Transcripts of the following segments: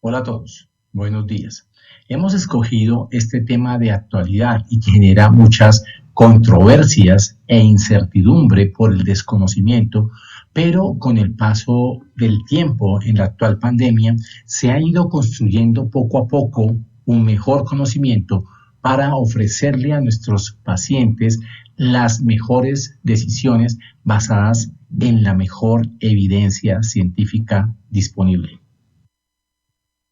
Hola a todos, buenos días. Hemos escogido este tema de actualidad y que genera muchas controversias e incertidumbre por el desconocimiento, pero con el paso del tiempo en la actual pandemia se ha ido construyendo poco a poco un mejor conocimiento para ofrecerle a nuestros pacientes las mejores decisiones basadas en la mejor evidencia científica disponible.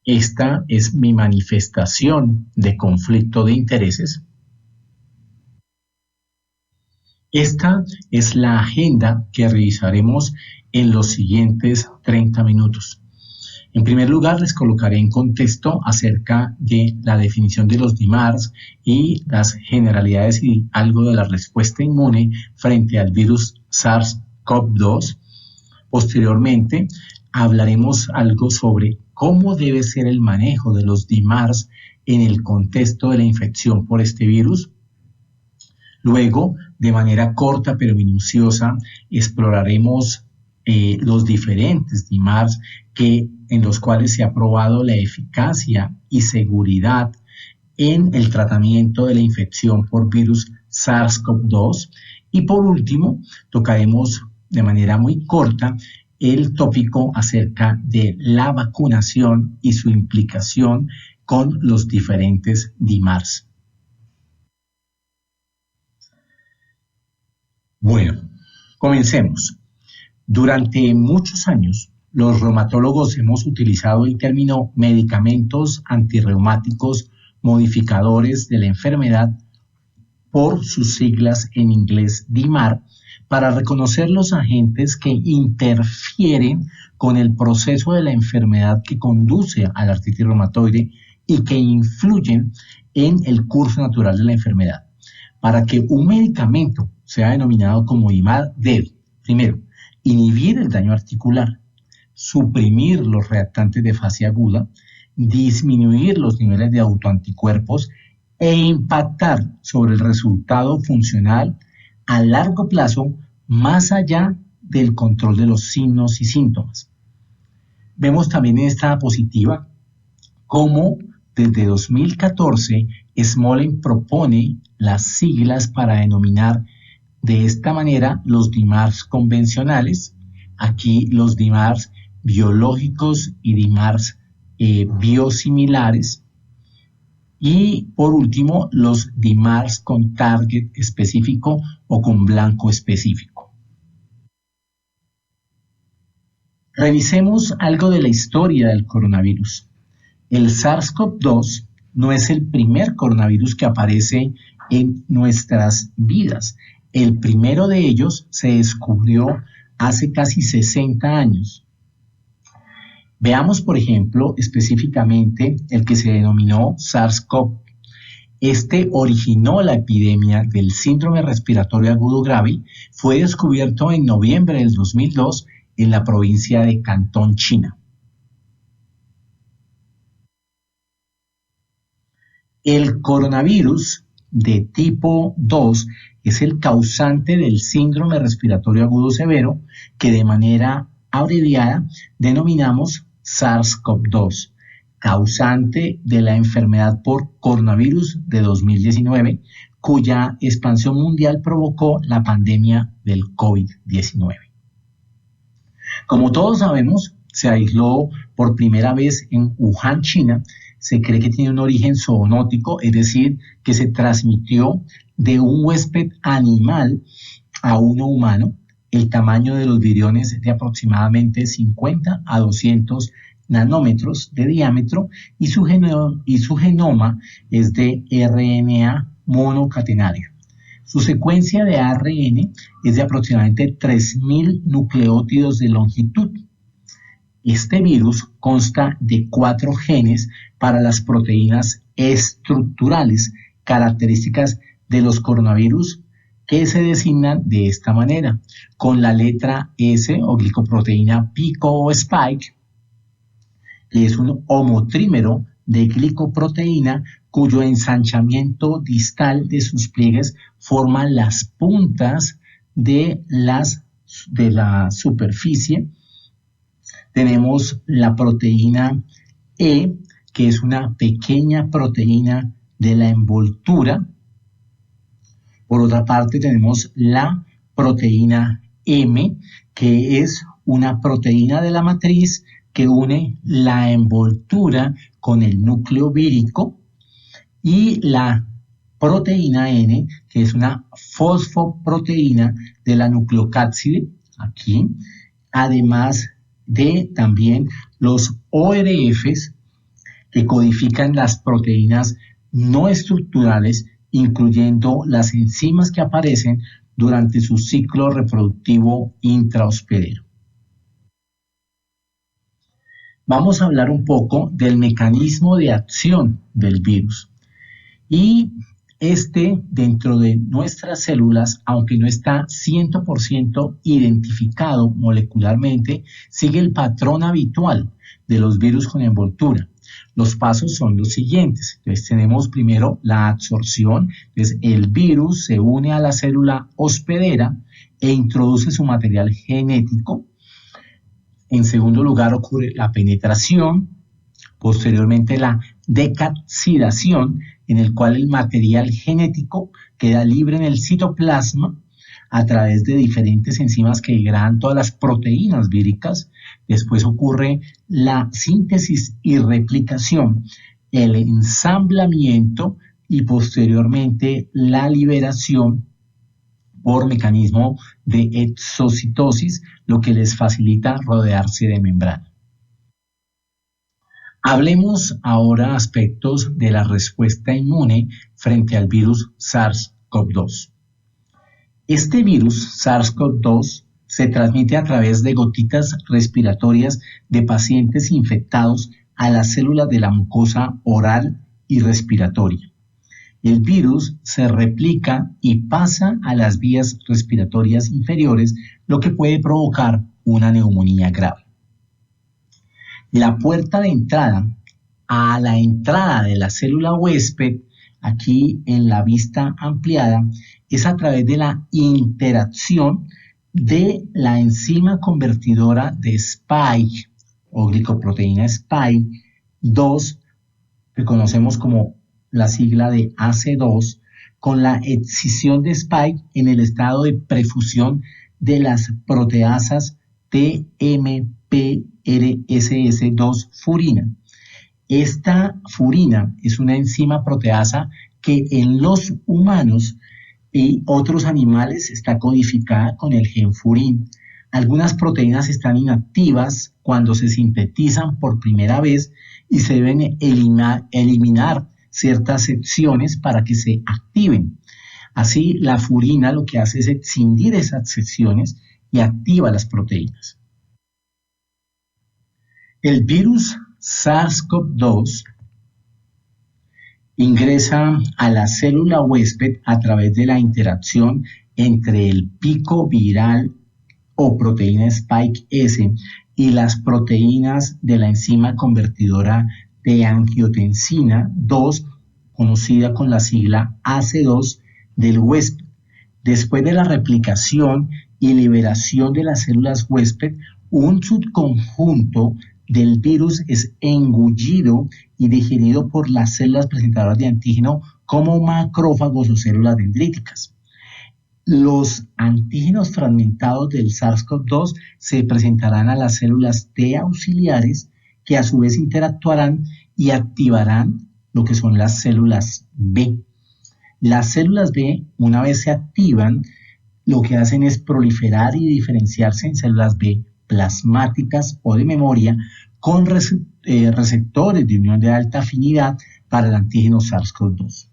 Esta es mi manifestación de conflicto de intereses. Esta es la agenda que revisaremos en los siguientes 30 minutos. En primer lugar, les colocaré en contexto acerca de la definición de los DIMARS y las generalidades y algo de la respuesta inmune frente al virus SARS-CoV-2. Posteriormente, hablaremos algo sobre cómo debe ser el manejo de los DIMARS en el contexto de la infección por este virus. Luego, de manera corta pero minuciosa, exploraremos los diferentes DIMARS en los cuales se ha probado la eficacia y seguridad en el tratamiento de la infección por virus SARS-CoV-2. Y por último, tocaremos de manera muy corta el tópico acerca de la vacunación y su implicación con los diferentes DIMARS. Bueno, comencemos. Durante muchos años, los reumatólogos hemos utilizado el término medicamentos antirreumáticos modificadores de la enfermedad por sus siglas en inglés DIMAR para reconocer los agentes que interfieren con el proceso de la enfermedad que conduce a la artritis reumatoide y que influyen en el curso natural de la enfermedad. Para que un medicamento sea denominado como DIMAR debe, primero, inhibir el daño articular, suprimir los reactantes de fase aguda, disminuir los niveles de autoanticuerpos e impactar sobre el resultado funcional a largo plazo más allá del control de los signos y síntomas. Vemos también en esta diapositiva cómo desde 2014 Smolen propone las siglas para denominar de esta manera los DIMARS convencionales, aquí los DIMARS biológicos y DIMARS biosimilares, y por último los DIMARS con target específico o con blanco específico. Revisemos algo de la historia del coronavirus. El SARS-CoV-2 no es el primer coronavirus que aparece en nuestras vidas. El primero de ellos se descubrió hace casi 60 años. Veamos, por ejemplo, específicamente el que se denominó SARS-CoV. Este originó la epidemia del síndrome respiratorio agudo grave. Fue descubierto en noviembre del 2002 en la provincia de Cantón, China. El coronavirus de tipo 2 es el causante del síndrome respiratorio agudo severo que de manera abreviada denominamos SARS-CoV-2, causante de la enfermedad por coronavirus de 2019, cuya expansión mundial provocó la pandemia del COVID-19. Como todos sabemos, se aisló por primera vez en Wuhan, China. Se cree que tiene un origen zoonótico, es decir, que se transmitió de un huésped animal a uno humano. El tamaño de los viriones es de aproximadamente 50 a 200 nanómetros de diámetro y su genoma es de RNA monocatenario. Su secuencia de ARN es de aproximadamente 3.000 nucleótidos de longitud. Este virus consta de 4 genes para las proteínas estructurales, características de los coronavirus que se designan de esta manera, con la letra S o glicoproteína pico o spike, que es un homotrímero de glicoproteína cuyo ensanchamiento distal de sus pliegues forma las puntas de la superficie. Tenemos la proteína E, que es una pequeña proteína de la envoltura. Por otra parte, tenemos la proteína M, que es una proteína de la matriz que une la envoltura con el núcleo vírico, y la proteína N, que es una fosfoproteína de la nucleocápside, aquí, además de también los ORFs que codifican las proteínas no estructurales, incluyendo las enzimas que aparecen durante su ciclo reproductivo intrahospedero. Vamos a hablar un poco del mecanismo de acción del virus. Y dentro de nuestras células, aunque no está 100% identificado molecularmente, sigue el patrón habitual de los virus con envoltura. Los pasos son los siguientes. Entonces tenemos primero la absorción. Entonces el virus se une a la célula hospedera e introduce su material genético. En segundo lugar ocurre la penetración, posteriormente la decapsidación, en el cual el material genético queda libre en el citoplasma a través de diferentes enzimas que degradan todas las proteínas víricas. Después ocurre la síntesis y replicación, el ensamblamiento y posteriormente la liberación por mecanismo de exocitosis, lo que les facilita rodearse de membrana. Hablemos ahora aspectos de la respuesta inmune frente al virus SARS-CoV-2. Este virus SARS-CoV-2 se transmite a través de gotitas respiratorias de pacientes infectados a las células de la mucosa oral y respiratoria. El virus se replica y pasa a las vías respiratorias inferiores, lo que puede provocar una neumonía grave. La puerta de entrada a la entrada de la célula huésped, aquí en la vista ampliada, es a través de la interacción de la enzima convertidora de Spike o glicoproteína Spike 2, que conocemos como la sigla de AC2, con la excisión de Spike en el estado de prefusión de las proteasas TMPRSS2 furina. Esta furina es una enzima proteasa que en los humanos y otros animales está codificada con el gen furin. Algunas proteínas están inactivas cuando se sintetizan por primera vez y se deben eliminar ciertas secciones para que se activen. Así, la furina lo que hace es escindir esas secciones y activa las proteínas. El virus SARS-CoV-2 ingresa a la célula huésped a través de la interacción entre el pico viral o proteína Spike S y las proteínas de la enzima convertidora de angiotensina 2, conocida con la sigla AC2 del huésped. Después de la replicación y liberación de las células huésped, un subconjunto del virus es engullido y digerido por las células presentadoras de antígeno como macrófagos o células dendríticas. Los antígenos fragmentados del SARS-CoV-2 se presentarán a las células T auxiliares, que a su vez interactuarán y activarán lo que son las células B. Las células B, una vez se activan, lo que hacen es proliferar y diferenciarse en células B plasmáticas o de memoria con receptores de unión de alta afinidad para el antígeno SARS-CoV-2.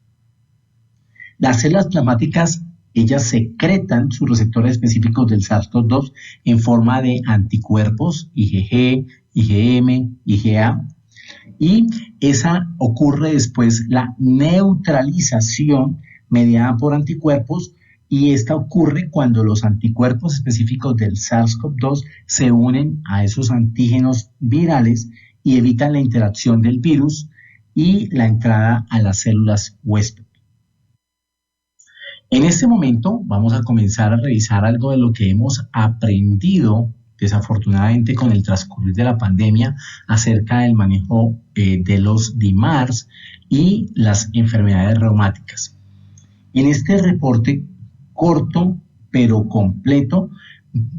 Las células plasmáticas, ellas secretan sus receptores específicos del SARS-CoV-2 en forma de anticuerpos IgG, IgM, IgA, y esa ocurre después la neutralización mediada por anticuerpos, y esta ocurre cuando los anticuerpos específicos del SARS-CoV-2 se unen a esos antígenos virales y evitan la interacción del virus y la entrada a las células huésped. En este momento vamos a comenzar a revisar algo de lo que hemos aprendido desafortunadamente con el transcurrir de la pandemia acerca del manejo de los DIMARS y las enfermedades reumáticas. En este reporte corto pero completo,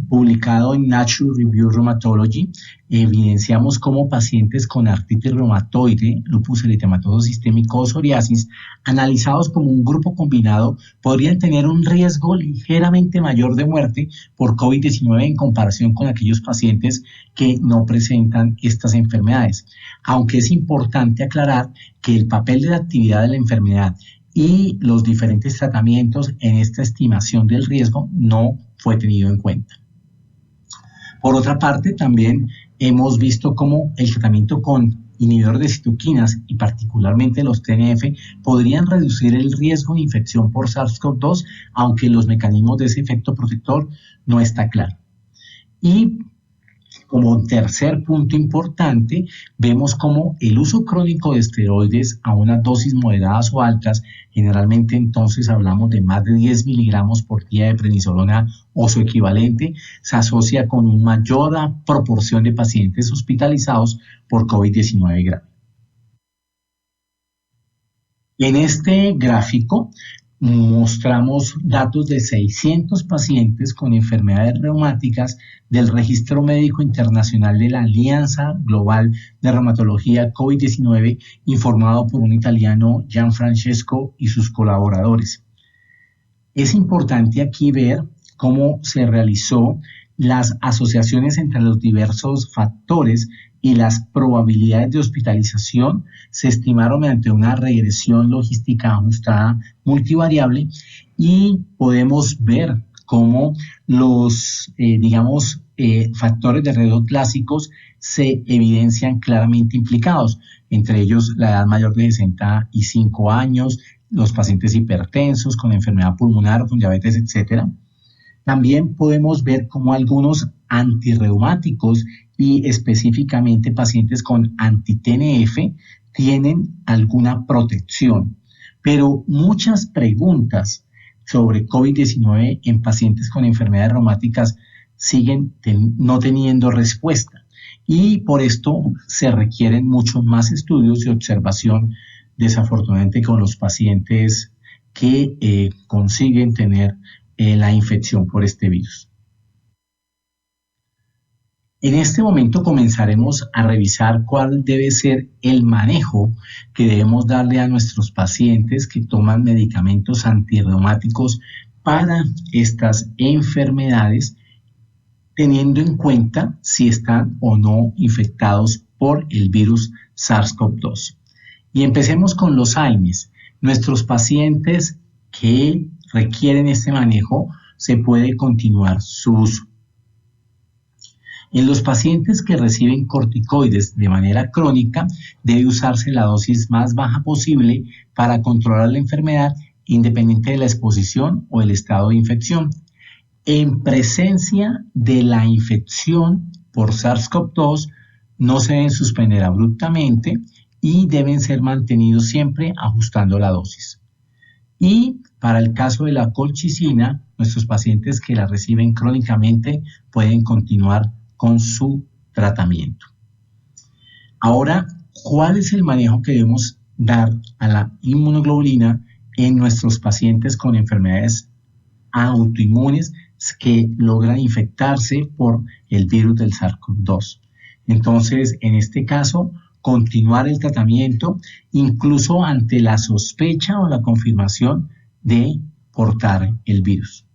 publicado en Nature Review Rheumatology, evidenciamos cómo pacientes con artritis reumatoide, lupus eritematoso sistémico o psoriasis, analizados como un grupo combinado, podrían tener un riesgo ligeramente mayor de muerte por COVID-19 en comparación con aquellos pacientes que no presentan estas enfermedades. Aunque es importante aclarar que el papel de la actividad de la enfermedad y los diferentes tratamientos en esta estimación del riesgo no fue tenido en cuenta. Por otra parte, también hemos visto cómo el tratamiento con inhibidores de citoquinas y particularmente los TNF podrían reducir el riesgo de infección por SARS-CoV-2, aunque los mecanismos de ese efecto protector no está claro. Y como tercer punto importante, vemos cómo el uso crónico de esteroides a unas dosis moderadas o altas, generalmente entonces hablamos de más de 10 miligramos por día de prednisolona o su equivalente, se asocia con una mayor proporción de pacientes hospitalizados por COVID-19 grave. En este gráfico mostramos datos de 600 pacientes con enfermedades reumáticas del Registro Médico Internacional de la Alianza Global de Reumatología COVID-19, informado por un italiano, Gianfrancesco, y sus colaboradores. Es importante aquí ver cómo se realizó las asociaciones entre los diversos factores y las probabilidades de hospitalización se estimaron mediante una regresión logística ajustada multivariable y podemos ver cómo los, factores de riesgo clásicos se evidencian claramente implicados, entre ellos la edad mayor de 65 años, los pacientes hipertensos con enfermedad pulmonar, con diabetes, etc. También podemos ver cómo algunos antirreumáticos y específicamente pacientes con anti-TNF tienen alguna protección, pero muchas preguntas sobre COVID-19 en pacientes con enfermedades reumáticas siguen no teniendo respuesta y por esto se requieren muchos más estudios y observación, desafortunadamente, con los pacientes que consiguen tener la infección por este virus. En este momento comenzaremos a revisar cuál debe ser el manejo que debemos darle a nuestros pacientes que toman medicamentos antirreumáticos para estas enfermedades, teniendo en cuenta si están o no infectados por el virus SARS-CoV-2. Y empecemos con los AINES. Nuestros pacientes que requieren este manejo se puede continuar su uso. En los pacientes que reciben corticoides de manera crónica, debe usarse la dosis más baja posible para controlar la enfermedad independiente de la exposición o el estado de infección. En presencia de la infección por SARS-CoV-2, no se deben suspender abruptamente y deben ser mantenidos siempre ajustando la dosis. Y para el caso de la colchicina, nuestros pacientes que la reciben crónicamente pueden continuar con su tratamiento. Ahora, ¿cuál es el manejo que debemos dar a la inmunoglobulina en nuestros pacientes con enfermedades autoinmunes que logran infectarse por el virus del SARS-CoV-2? Entonces, en este caso, continuar el tratamiento incluso ante la sospecha o la confirmación de portar el virus.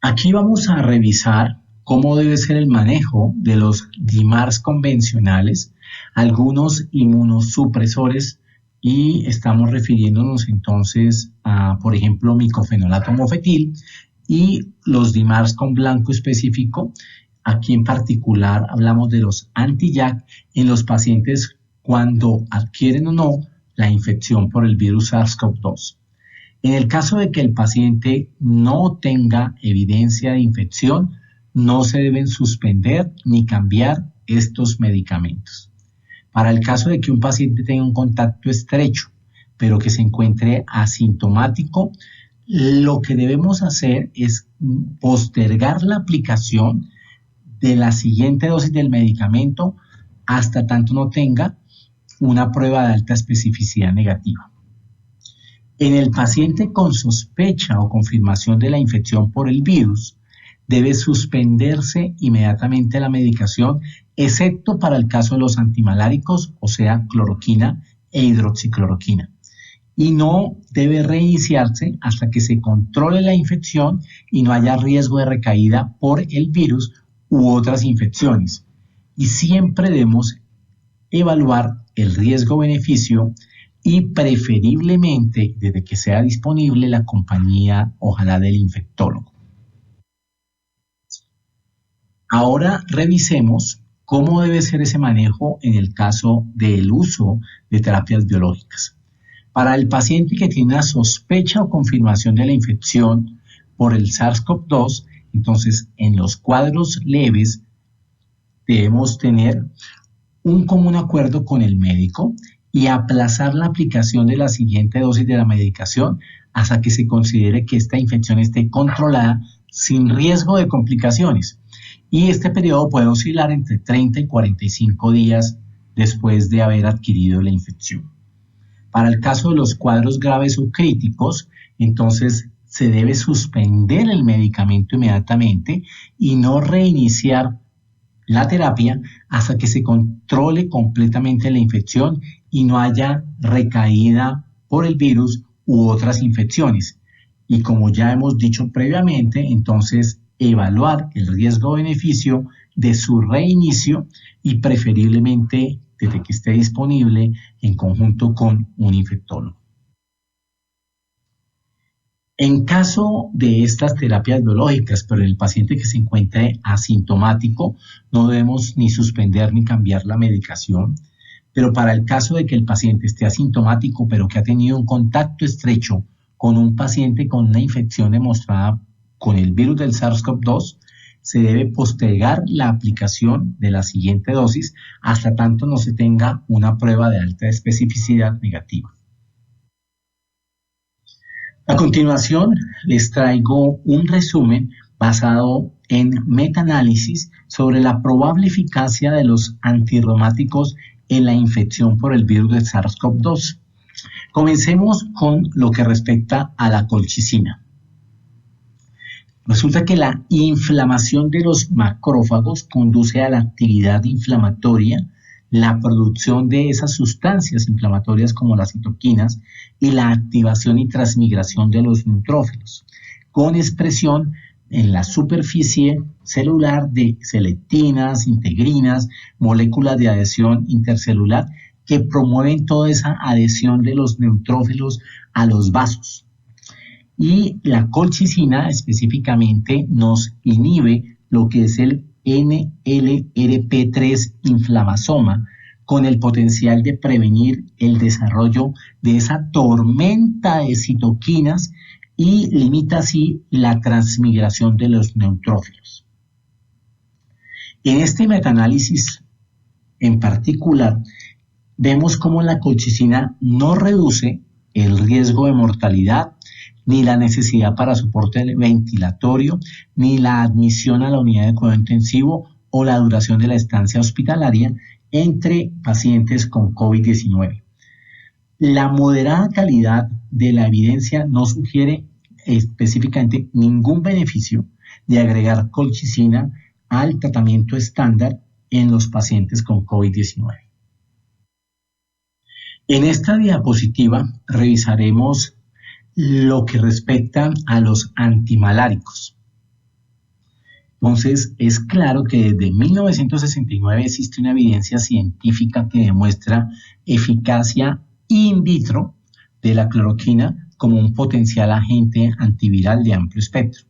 Aquí vamos a revisar cómo debe ser el manejo de los DIMARS convencionales, algunos inmunosupresores, y estamos refiriéndonos entonces a, por ejemplo, micofenolato mofetil y los DIMARS con blanco específico. Aquí en particular hablamos de los anti-JAK en los pacientes cuando adquieren o no la infección por el virus SARS-CoV-2. En el caso de que el paciente no tenga evidencia de infección, no se deben suspender ni cambiar estos medicamentos. Para el caso de que un paciente tenga un contacto estrecho, pero que se encuentre asintomático, lo que debemos hacer es postergar la aplicación de la siguiente dosis del medicamento hasta tanto no tenga una prueba de alta especificidad negativa. En el paciente con sospecha o confirmación de la infección por el virus, debe suspenderse inmediatamente la medicación, excepto para el caso de los antimaláricos, o sea, cloroquina e hidroxicloroquina. Y no debe reiniciarse hasta que se controle la infección y no haya riesgo de recaída por el virus u otras infecciones. Y siempre debemos evaluar el riesgo-beneficio y preferiblemente, desde que sea disponible, la compañía, ojalá del infectólogo. Ahora revisemos cómo debe ser ese manejo en el caso del uso de terapias biológicas. Para el paciente que tiene una sospecha o confirmación de la infección por el SARS-CoV-2, entonces en los cuadros leves debemos tener un común acuerdo con el médico y aplazar la aplicación de la siguiente dosis de la medicación hasta que se considere que esta infección esté controlada sin riesgo de complicaciones. Y este periodo puede oscilar entre 30 y 45 días después de haber adquirido la infección. Para el caso de los cuadros graves o críticos, entonces se debe suspender el medicamento inmediatamente y no reiniciar la terapia hasta que se controle completamente la infección y no haya recaída por el virus u otras infecciones. Y como ya hemos dicho previamente, entonces evaluar el riesgo-beneficio de su reinicio y preferiblemente desde que esté disponible en conjunto con un infectólogo. En caso de estas terapias biológicas, pero en el paciente que se encuentre asintomático, no debemos ni suspender ni cambiar la medicación. Pero para el caso de que el paciente esté asintomático, pero que ha tenido un contacto estrecho con un paciente con una infección demostrada con el virus del SARS-CoV-2, se debe postergar la aplicación de la siguiente dosis hasta tanto no se tenga una prueba de alta especificidad negativa. A continuación, les traigo un resumen basado en metaanálisis sobre la probable eficacia de los antirreumáticos en la infección por el virus del SARS-CoV-2. Comencemos con lo que respecta a la colchicina. Resulta que la inflamación de los macrófagos conduce a la actividad inflamatoria, la producción de esas sustancias inflamatorias como las citoquinas y la activación y transmigración de los neutrófilos, con expresión en la superficie celular de selectinas, integrinas, moléculas de adhesión intercelular que promueven toda esa adhesión de los neutrófilos a los vasos. Y la colchicina específicamente nos inhibe lo que es el NLRP3 inflamasoma, con el potencial de prevenir el desarrollo de esa tormenta de citoquinas y limita así la transmigración de los neutrófilos. En este metaanálisis en particular, vemos cómo la colchicina no reduce el riesgo de mortalidad, ni la necesidad para soporte ventilatorio, ni la admisión a la unidad de cuidado intensivo o la duración de la estancia hospitalaria entre pacientes con COVID-19. La moderada calidad de la evidencia no sugiere específicamente ningún beneficio de agregar colchicina al tratamiento estándar en los pacientes con COVID-19. En esta diapositiva revisaremos lo que respecta a los antimaláricos. Entonces, es claro que desde 1969 existe una evidencia científica que demuestra eficacia in vitro de la cloroquina como un potencial agente antiviral de amplio espectro.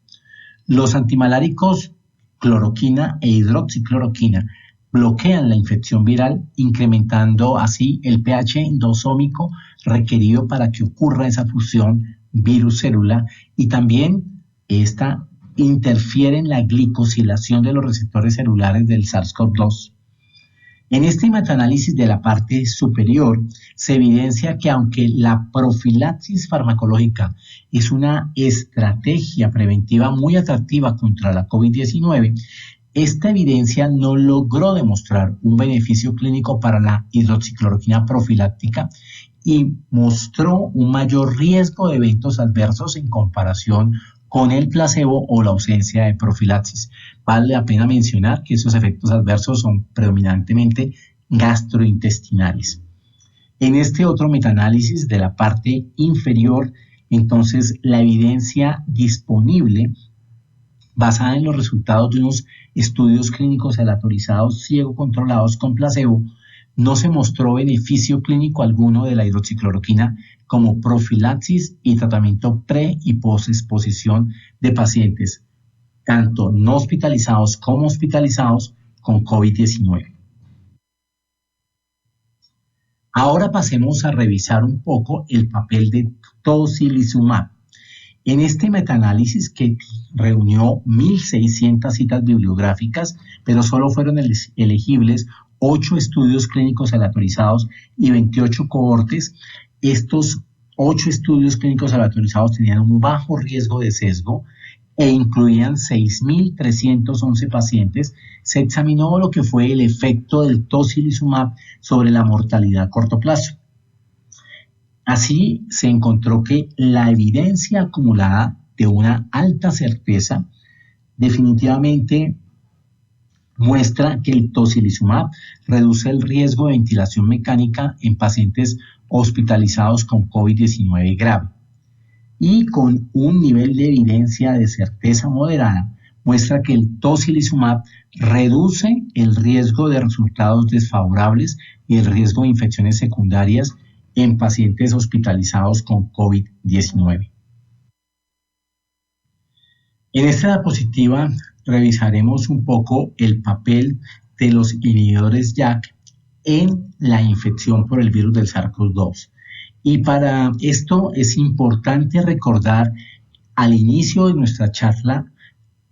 Los antimaláricos cloroquina e hidroxicloroquina bloquean la infección viral, incrementando así el pH endosómico requerido para que ocurra esa fusión virus-célula, y también esta interfiere en la glicosilación de los receptores celulares del SARS-CoV-2. En este metaanálisis de la parte superior se evidencia que aunque la profilaxis farmacológica es una estrategia preventiva muy atractiva contra la COVID-19, esta evidencia no logró demostrar un beneficio clínico para la hidroxicloroquina profiláctica y mostró un mayor riesgo de eventos adversos en comparación con el placebo o la ausencia de profilaxis. Vale la pena mencionar que esos efectos adversos son predominantemente gastrointestinales. En este otro metaanálisis de la parte inferior, entonces la evidencia disponible basada en los resultados de unos estudios clínicos aleatorizados ciego controlados con placebo, no se mostró beneficio clínico alguno de la hidroxicloroquina como profilaxis y tratamiento pre y posexposición de pacientes, tanto no hospitalizados como hospitalizados con COVID-19. Ahora pasemos a revisar un poco el papel de tocilizumab. En este metaanálisis que reunió 1.600 citas bibliográficas, pero solo fueron elegibles 8 estudios clínicos aleatorizados y 28 cohortes, estos 8 estudios clínicos aleatorizados tenían un bajo riesgo de sesgo e incluían 6.311 pacientes. Se examinó lo que fue el efecto del tocilizumab sobre la mortalidad a corto plazo. Así se encontró que la evidencia acumulada de una alta certeza definitivamente muestra que el tocilizumab reduce el riesgo de ventilación mecánica en pacientes hospitalizados con COVID-19 grave. Y con un nivel de evidencia de certeza moderada, muestra que el tocilizumab reduce el riesgo de resultados desfavorables y el riesgo de infecciones secundarias en pacientes hospitalizados con COVID-19. En esta diapositiva revisaremos un poco el papel de los inhibidores JAK en la infección por el virus del SARS-CoV-2. Y para esto es importante recordar, al inicio de nuestra charla,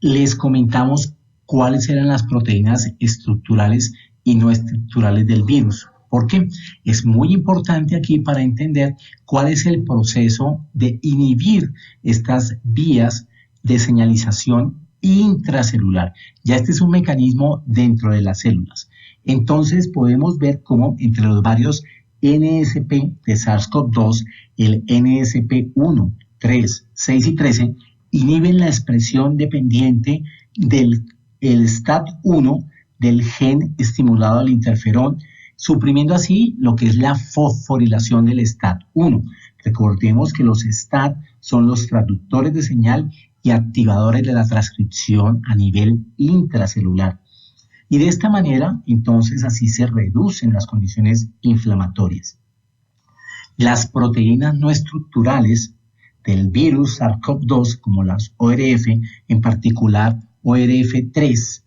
les comentamos cuáles eran las proteínas estructurales y no estructurales del virus. Porque es muy importante aquí para entender cuál es el proceso de inhibir estas vías de señalización intracelular. Ya este es un mecanismo dentro de las células. Entonces podemos ver cómo entre los varios NSP de SARS-CoV-2, el NSP1, 3, 6 y 13, inhiben la expresión dependiente del STAT1 del gen estimulado al interferón, suprimiendo así lo que es la fosforilación del STAT1. Recordemos que los STAT son los traductores de señal y activadores de la transcripción a nivel intracelular. Y de esta manera, entonces, así se reducen las condiciones inflamatorias. Las proteínas no estructurales del virus SARS-CoV-2, como las ORF, en particular ORF3,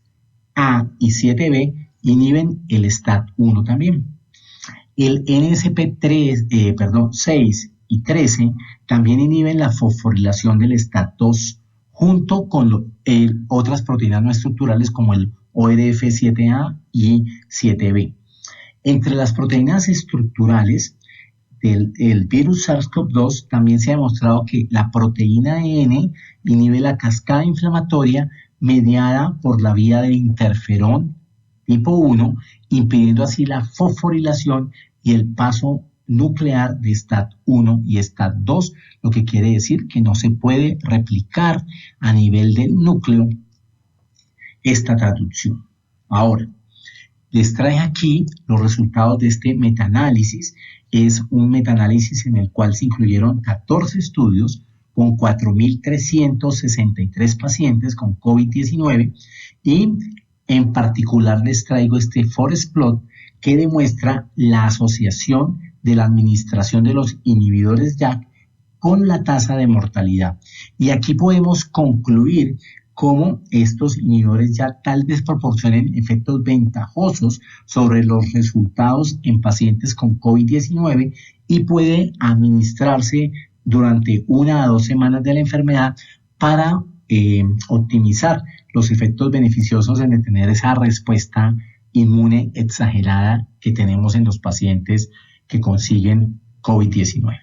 A y 7B, inhiben el STAT1 también. El NSP3, 6 y 13 también inhiben la fosforilación del STAT2 junto con otras proteínas no estructurales como el ORF7A y 7B. Entre las proteínas estructurales del virus SARS-CoV-2 también se ha demostrado que la proteína N inhibe la cascada inflamatoria mediada por la vía del interferón tipo 1, impidiendo así la fosforilación y el paso nuclear de STAT1 y STAT2, lo que quiere decir que no se puede replicar a nivel del núcleo esta traducción. Ahora, les traje aquí los resultados de este metaanálisis. Es un metaanálisis en el cual se incluyeron 14 estudios con 4.363 pacientes con COVID-19 y en particular les traigo este forest plot que demuestra la asociación de la administración de los inhibidores JAK con la tasa de mortalidad. Y aquí podemos concluir cómo estos inhibidores JAK tal vez proporcionen efectos ventajosos sobre los resultados en pacientes con COVID-19 y puede administrarse durante 1 a 2 semanas de la enfermedad para optimizar los efectos beneficiosos en detener esa respuesta inmune exagerada que tenemos en los pacientes que consiguen COVID-19.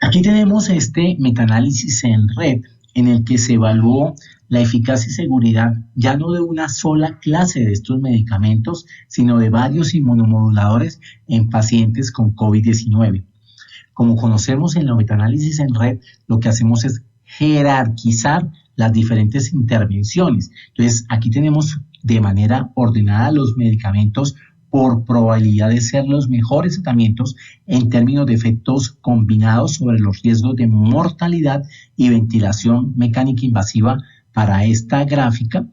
Aquí tenemos este metaanálisis en red en el que se evaluó la eficacia y seguridad ya no de una sola clase de estos medicamentos, sino de varios inmunomoduladores en pacientes con COVID-19. Como conocemos en la metaanálisis en red, lo que hacemos es jerarquizar las diferentes intervenciones. Entonces, aquí tenemos de manera ordenada los medicamentos por probabilidad de ser los mejores tratamientos en términos de efectos combinados sobre los riesgos de mortalidad y ventilación mecánica invasiva para esta gráfica.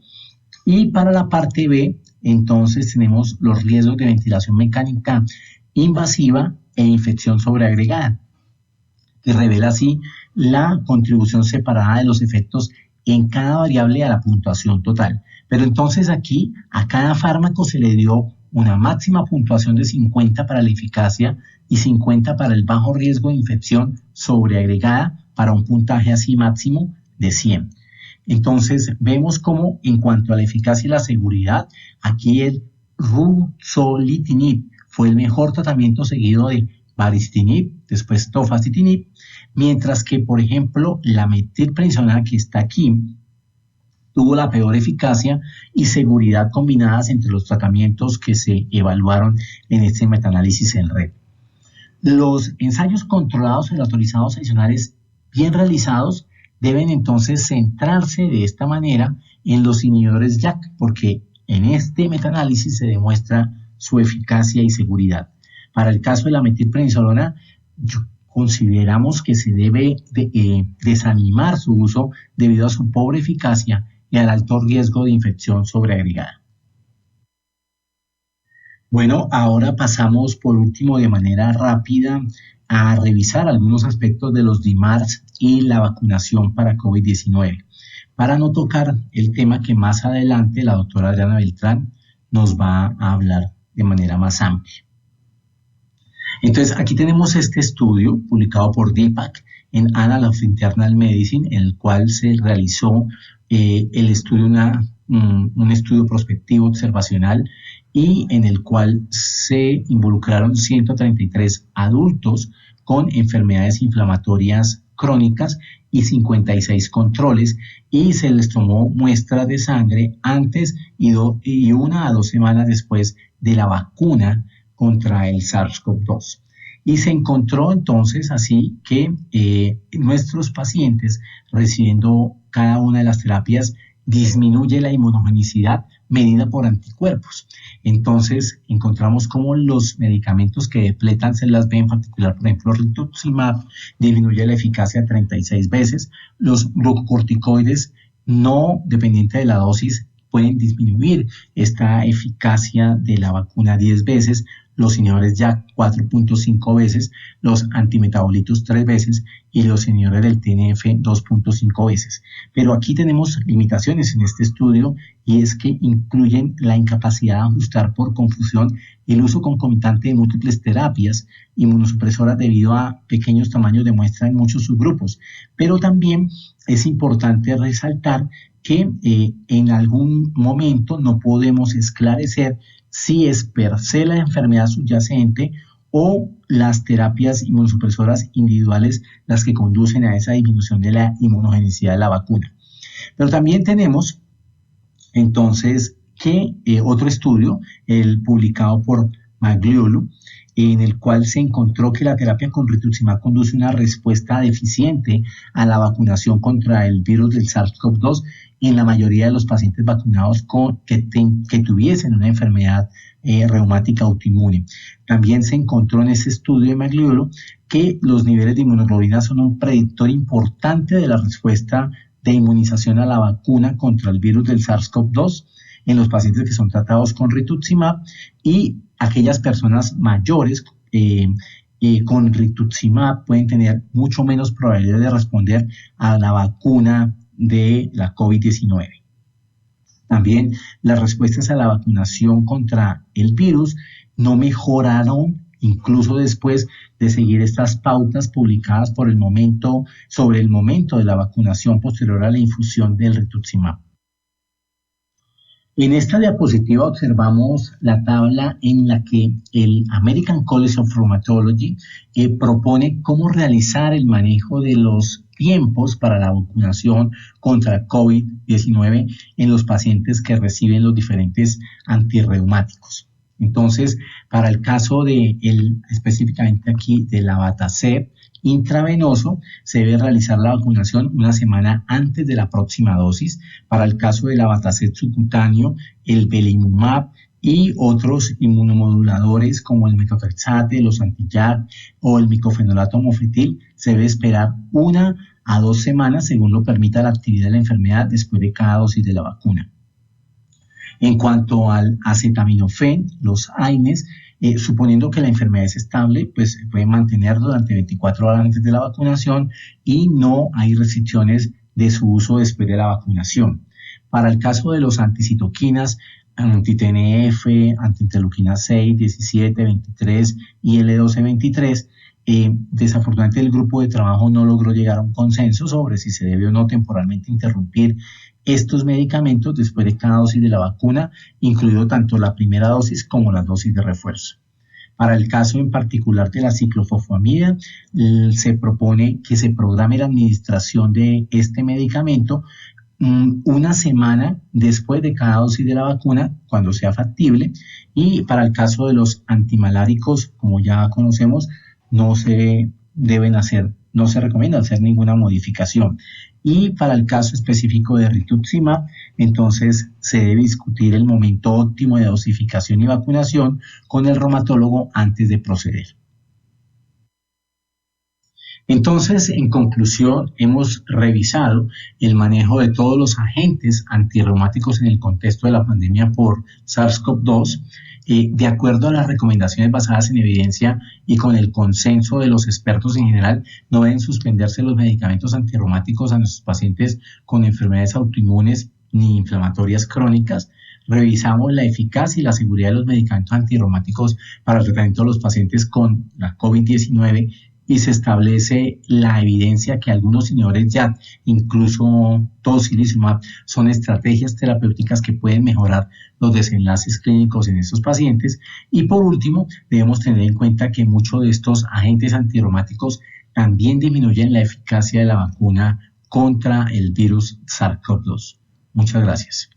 Y para la parte B, entonces tenemos los riesgos de ventilación mecánica invasiva e infección sobreagregada, que revela así la contribución separada de los efectos en cada variable a la puntuación total. Pero entonces aquí a cada fármaco se le dio una máxima puntuación de 50 para la eficacia y 50 para el bajo riesgo de infección sobreagregada, para un puntaje así máximo de 100. Entonces vemos cómo en cuanto a la eficacia y la seguridad, aquí el ruxolitinib fue el mejor tratamiento seguido de varitinib, después tofacitinib, mientras que por ejemplo la metilprednisolona, que está aquí, tuvo la peor eficacia y seguridad combinadas entre los tratamientos que se evaluaron en este metaanálisis en red. Los ensayos controlados y autorizados adicionales bien realizados deben entonces centrarse de esta manera en los inhibidores JAK, porque en este metaanálisis se demuestra su eficacia y seguridad. Para el caso de la metilprednisolona, consideramos que se debe desanimar su uso debido a su pobre eficacia y al alto riesgo de infección sobreagregada. Bueno, ahora pasamos por último de manera rápida a revisar algunos aspectos de los DMARDs y la vacunación para COVID-19, para no tocar el tema que más adelante la doctora Adriana Beltrán nos va a hablar de manera más amplia. Entonces, aquí tenemos este estudio publicado por DIPAC en Annals of Internal Medicine, en el cual se realizó el estudio, un estudio prospectivo observacional, y en el cual se involucraron 133 adultos con enfermedades inflamatorias crónicas y 56 controles, y se les tomó muestras de sangre antes y 1 a 2 semanas después de la vacuna contra el SARS-CoV-2. Y se encontró entonces así que nuestros pacientes recibiendo cada una de las terapias disminuye la inmunogenicidad medida por anticuerpos. Entonces encontramos cómo los medicamentos que depletan células B, en particular por ejemplo rituximab, disminuye la eficacia 36 veces. Los glucocorticoides no dependiente de la dosis pueden disminuir esta eficacia de la vacuna 10 veces, los inhibidores JAK 4.5 veces, los antimetabolitos 3 veces y los inhibidores del TNF 2.5 veces. Pero aquí tenemos limitaciones en este estudio, y es que incluyen la incapacidad de ajustar por confusión y el uso concomitante de múltiples terapias inmunosupresoras debido a pequeños tamaños de muestra en muchos subgrupos. Pero también es importante resaltar que en algún momento no podemos esclarecer si es per se la enfermedad subyacente o las terapias inmunosupresoras individuales las que conducen a esa disminución de la inmunogenicidad de la vacuna. Pero también tenemos entonces que otro estudio, el publicado por Magliolo, en el cual se encontró que la terapia con rituximab conduce una respuesta deficiente a la vacunación contra el virus del SARS-CoV-2 en la mayoría de los pacientes vacunados que tuviesen una enfermedad reumática autoinmune. También se encontró en ese estudio de Magliolo que los niveles de inmunoglobulina son un predictor importante de la respuesta de inmunización a la vacuna contra el virus del SARS-CoV-2 en los pacientes que son tratados con rituximab, y aquellas personas mayores con rituximab pueden tener mucho menos probabilidad de responder a la vacuna de la COVID-19. También las respuestas a la vacunación contra el virus no mejoraron incluso después de seguir estas pautas publicadas sobre el momento de la vacunación posterior a la infusión del rituximab. En esta diapositiva observamos la tabla en la que el American College of Rheumatology propone cómo realizar el manejo de los tiempos para la vacunación contra COVID-19 en los pacientes que reciben los diferentes antirreumáticos. Entonces, para el caso específicamente aquí del Abatacept intravenoso, se debe realizar la vacunación una semana antes de la próxima dosis. Para el caso del Abatacept subcutáneo, el Belimumab y otros inmunomoduladores como el metotrexate, los anti-JAK o el micofenolato mofetil, se debe esperar 1 a 2 semanas según lo permita la actividad de la enfermedad después de cada dosis de la vacuna. En cuanto al acetaminofén, los AINES, suponiendo que la enfermedad es estable, pues se puede mantener durante 24 horas antes de la vacunación y no hay restricciones de su uso después de la vacunación. Para el caso de los anticitoquinas, anti-TNF, anti-interleuquina 6, 17, 23 y L12-23, desafortunadamente el grupo de trabajo no logró llegar a un consenso sobre si se debe o no temporalmente interrumpir estos medicamentos después de cada dosis de la vacuna, incluido tanto la primera dosis como las dosis de refuerzo. Para el caso en particular de la ciclofosfamida, se propone que se programe la administración de este medicamento una semana después de cada dosis de la vacuna, cuando sea factible, y para el caso de los antimaláricos, como ya conocemos, no se recomienda hacer ninguna modificación. Y para el caso específico de rituximab, entonces se debe discutir el momento óptimo de dosificación y vacunación con el reumatólogo antes de proceder. Entonces, en conclusión, hemos revisado el manejo de todos los agentes antirreumáticos en el contexto de la pandemia por SARS-CoV-2, de acuerdo a las recomendaciones basadas en evidencia y con el consenso de los expertos en general. No deben suspenderse los medicamentos antirreumáticos a nuestros pacientes con enfermedades autoinmunes ni inflamatorias crónicas. Revisamos la eficacia y la seguridad de los medicamentos antirreumáticos para el tratamiento de los pacientes con la COVID-19 y se establece la evidencia que algunos inhibidores JAK, incluso tocilizumab, son estrategias terapéuticas que pueden mejorar los desenlaces clínicos en estos pacientes. Y por último, debemos tener en cuenta que muchos de estos agentes antirreumáticos también disminuyen la eficacia de la vacuna contra el virus SARS-CoV-2. Muchas gracias.